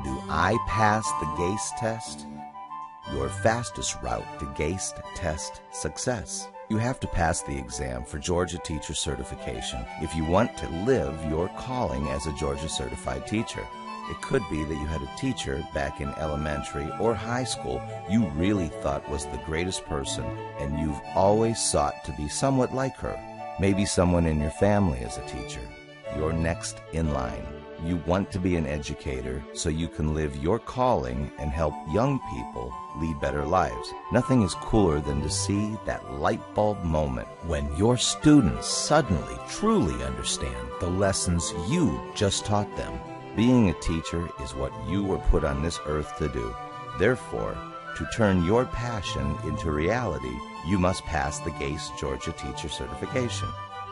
do I pass the GACE test? Your fastest route to GACE test success. You have to pass the exam for Georgia Teacher Certification if you want to live your calling as a Georgia Certified Teacher. It could be that you had a teacher back in elementary or high school you really thought was the greatest person, and you've always sought to be somewhat like her. Maybe someone in your family is a teacher. You're next in line. You want to be an educator so you can live your calling and help young people lead better lives. Nothing is cooler than to see that light bulb moment when your students suddenly truly understand the lessons you just taught them. Being a teacher is what you were put on this earth to do. Therefore, to turn your passion into reality, you must pass the GACE Georgia Teacher Certification.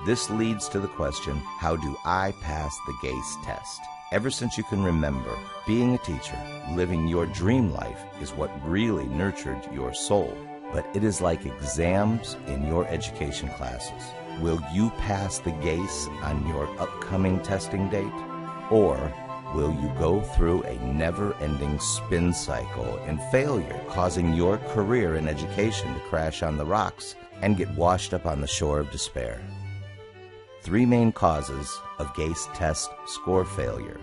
This leads to the question, how do I pass the GACE test? Ever since you can remember, being a teacher, living your dream life is what really nurtured your soul. But it is like exams in your education classes. Will you pass the GACE on your upcoming testing date? Or will you go through a never-ending spin cycle and failure, causing your career in education to crash on the rocks and get washed up on the shore of despair? 3 main causes of GACE test score failure.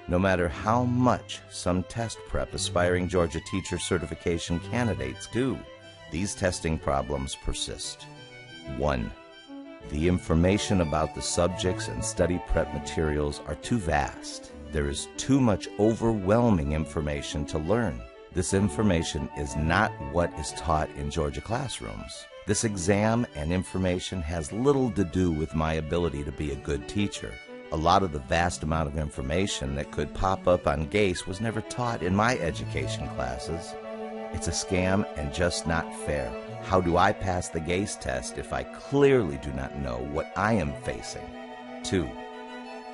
No matter how much some test prep aspiring Georgia Teacher Certification candidates do, these testing problems persist. 1. The information about the subjects and study prep materials are too vast. There is too much overwhelming information to learn. This information is not what is taught in Georgia classrooms. This exam and information has little to do with my ability to be a good teacher. A lot of the vast amount of information that could pop up on GACE was never taught in my education classes. It's a scam and just not fair. How do I pass the GACE test if I clearly do not know what I am facing? 2.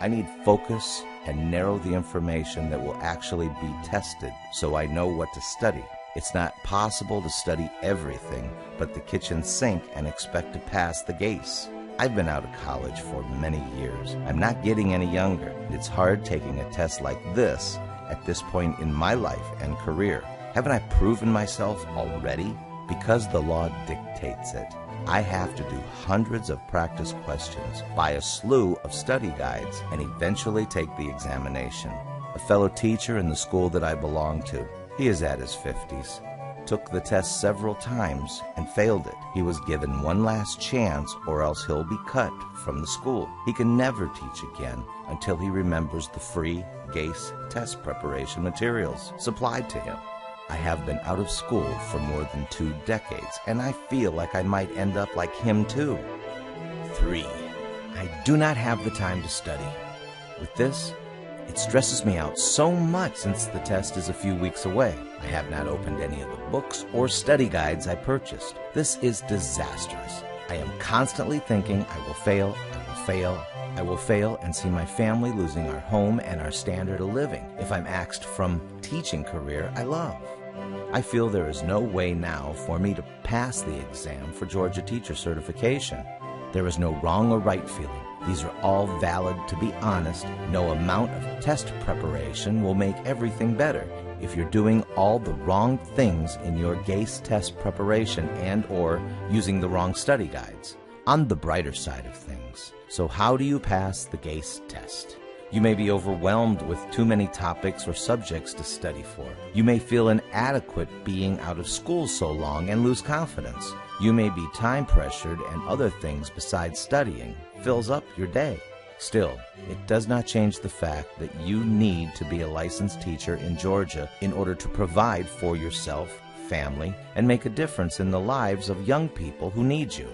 I need focus and narrow the information that will actually be tested so I know what to study. It's not possible to study everything but the kitchen sink and expect to pass the GACE. I've been out of college for many years. I'm not getting any younger. It's hard taking a test like this at this point in my life and career. Haven't I proven myself already? Because the law dictates it, I have to do hundreds of practice questions, buy a slew of study guides, and eventually take the examination. A fellow teacher in the school that I belong to, he is at his 50s, took the test several times and failed it. He was given one last chance or else he'll be cut from the school. He can never teach again until he remembers the free GACE test preparation materials supplied to him. I have been out of school for more than 2 decades, and I feel like I might end up like him too. 3. I do not have the time to study. With this, it stresses me out so much since the test is a few weeks away. I have not opened any of the books or study guides I purchased. This is disastrous. I am constantly thinking I will fail, I will fail, I will fail, and see my family losing our home and our standard of living if I'm axed from teaching career I love. I feel there is no way now for me to pass the exam for Georgia Teacher Certification. There is no wrong or right feeling. These are all valid. To be honest, no amount of test preparation will make everything better if you're doing all the wrong things in your GACE test preparation and or using the wrong study guides. On the brighter side of things. So how do you pass the GACE test? You may be overwhelmed with too many topics or subjects to study for. You may feel inadequate being out of school so long and lose confidence. You may be time pressured and other things besides studying fills up your day. Still, it does not change the fact that you need to be a licensed teacher in Georgia in order to provide for yourself, family, and make a difference in the lives of young people who need you.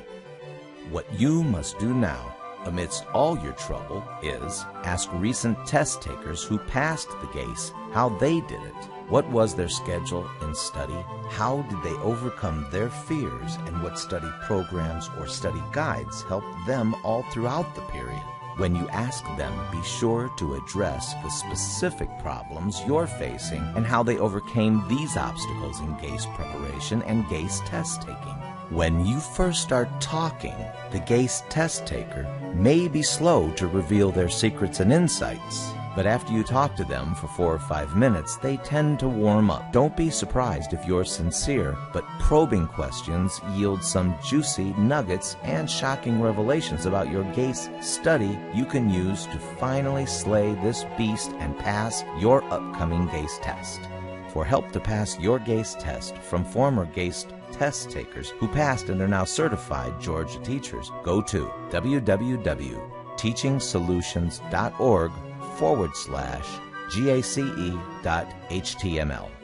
What you must do now, amidst all your trouble, is ask recent test takers who passed the GACE how they did it. What was their schedule in study? How did they overcome their fears? And what study programs or study guides helped them all throughout the period? When you ask them, be sure to address the specific problems you're facing and how they overcame these obstacles in GACE preparation and GACE test taking. When you first start talking, the GACE test taker may be slow to reveal their secrets and insights. But after you talk to them for 4 or 5 minutes, they tend to warm up. Don't be surprised if you're sincere, but probing questions yield some juicy nuggets and shocking revelations about your GACE study you can use to finally slay this beast and pass your upcoming GACE test. For help to pass your GACE test from former GACE test takers who passed and are now certified Georgia teachers, go to www.teachingsolutions.org/GACE.html.